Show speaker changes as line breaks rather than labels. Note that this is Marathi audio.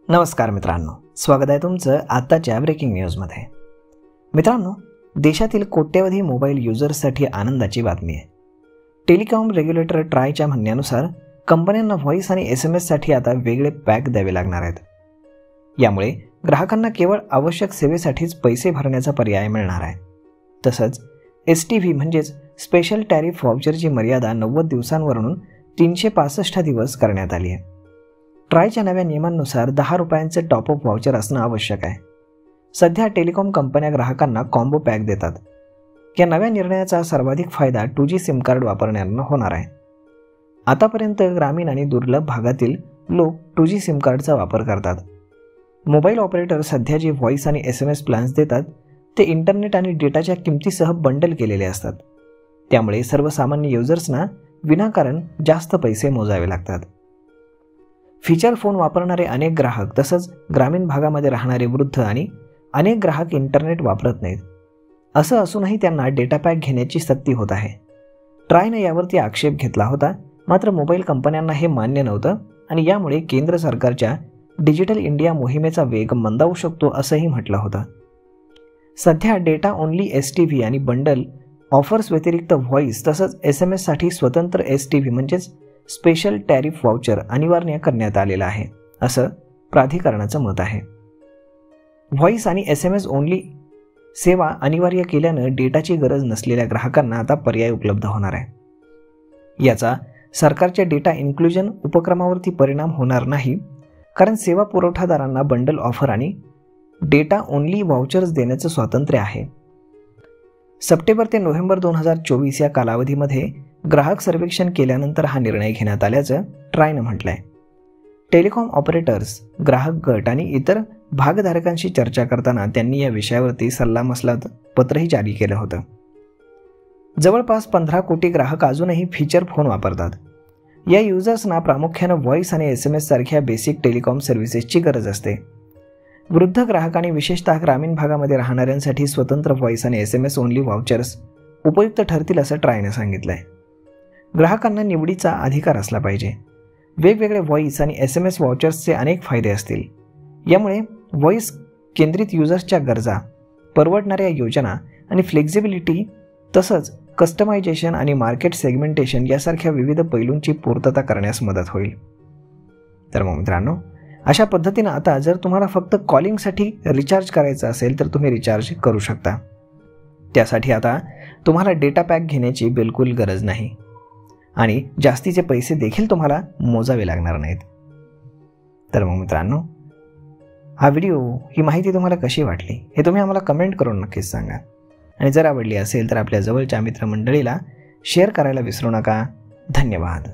नमस्कार मित्रांनो, स्वागत आहे तुमचं आताच्या ब्रेकिंग न्यूजमध्ये। मित्रांनो, देशातील कोट्यवधी मोबाईल युजर्ससाठी आनंदाची बातमी आहे। टेलिकॉम रेग्युलेटर ट्रायच्या म्हणण्यानुसार कंपन्यांना व्हॉइस आणि SMS साठी आता वेगळे पॅक द्यावे लागणार आहेत। यामुळे ग्राहकांना केवळ आवश्यक सेवेसाठीच पैसे भरण्याचा पर्याय मिळणार आहे। तसंच STV म्हणजेच स्पेशल टॅरिफ व्हाउचरची मर्यादा 90 दिवसांवरून 365 दिवस करण्यात आली आहे। ट्रायच्या नव्या नियमांनुसार 10 रुपयांचे टॉपअप व्हाउचर असणं आवश्यक आहे। सध्या टेलिकॉम कंपन्या ग्राहकांना कॉम्बो पॅक देतात। या नव्या निर्णयाचा सर्वाधिक फायदा 2G सिम कार्ड वापरणाऱ्यांना होणार आहे। आतापर्यंत ग्रामीण आणि दुर्लभ भागातील लोक 2G सिम कार्डचा वापर करतात। मोबाईल ऑपरेटर सध्या जे व्हॉइस आणि SMS प्लॅन्स देतात ते इंटरनेट आणि डेटाच्या किमतीसह बंडल केलेले असतात। त्यामुळे सर्वसामान्य युजर्सना विनाकारण जास्त पैसे मोजावे लागतात। फीचर फोन वापरणारे अनेक ग्राहक तसंच ग्रामीण भागामध्ये राहणारे वृद्ध आणि अनेक ग्राहक इंटरनेट वापरत नाहीत। असं असूनही त्यांना डेटा पॅक घेण्याची सक्ती होत आहे। ट्रायने यावरती आक्षेप घेतला होता, मात्र मोबाईल कंपन्यांना हे मान्य नव्हतं आणि यामुळे केंद्र सरकारच्या डिजिटल इंडिया मोहिमेचा वेग मंदावू शकतो असंही म्हटलं होतं। सध्या डेटा ओनली STV आणि बंडल ऑफर्स व्यतिरिक्त व्हॉइस तसंच SMS साठी स्वतंत्र STV म्हणजेच स्पेशल टॅरिफ व्हाउचर अनिवार्य करण्यात आलेलं आहे, असं प्राधिकरणाचं मत आहे। व्हॉइस आणि SMS ओनली सेवा अनिवार्य केल्यानं डेटाची गरज नसलेल्या ग्राहकांना आता पर्याय उपलब्ध होणार आहे। याचा सरकारच्या डेटा इन्क्लुजन उपक्रमावरती परिणाम होणार नाही, कारण सेवा पुरवठादारांना बंडल ऑफर आणि डेटा ओनली व्हाउचर्स देण्याचं स्वातंत्र्य आहे। सप्टेंबर ते नोव्हेंबर 2024 या कालावधीमध्ये ग्राहक सर्वेक्षण केल्यानंतर हा निर्णय घेण्यात आल्याचं ट्रायनं म्हटलंय। टेलिकॉम ऑपरेटर्स, ग्राहक गट आणि इतर भागधारकांशी चर्चा करताना त्यांनी या विषयावरती सल्लामसलत पत्रही जारी केलं होतं। जवळपास 15 कोटी ग्राहक अजूनही फीचर फोन वापरतात। या युजर्सना प्रामुख्यानं व्हॉइस आणि SMS सारख्या बेसिक टेलिकॉम सर्व्हिसेसची गरज असते। वृद्ध ग्राहक आणि विशेषतः ग्रामीण भागामध्ये राहणाऱ्यांसाठी स्वतंत्र व्हॉइस आणि SMS ओनली व्हाउचर्स उपयुक्त ठरतील असं ट्रायने सांगितलंय। ग्राहकांना निवडीचा अधिकार असला पाहिजे। वेगवेगळे व्हॉइस आणि SMS व्हाउचर्सचे अनेक फायदे असतील। यामुळे व्हॉइस केंद्रित युजर्सच्या गरजा, परवडणाऱ्या योजना आणि फ्लेक्झिबिलिटी तसंच कस्टमायझेशन आणि मार्केट सेगमेंटेशन यासारख्या विविध पैलूंची पूर्तता करण्यास मदत होईल। तर मग मित्रांनो, अशा पद्धतीनं आता जर तुम्हाला फक्त कॉलिंगसाठी रिचार्ज करायचं असेल तर तुम्ही रिचार्ज करू शकता। त्यासाठी आता तुम्हाला डेटा पॅक घेण्याची बिलकुल गरज नाही आणि जास्तीचे पैसे देखील तुम्हाला मोजावे लागणार नाहीत। तर मग मित्रांनो, हा व्हिडिओ, ही माहिती तुम्हाला कशी वाटली हे तुम्ही आम्हाला कमेंट करून नक्कीच सांगा आणि जर आवडली असेल तर आपल्या जवळच्या मित्रमंडळीला शेअर करायला विसरू नका। धन्यवाद।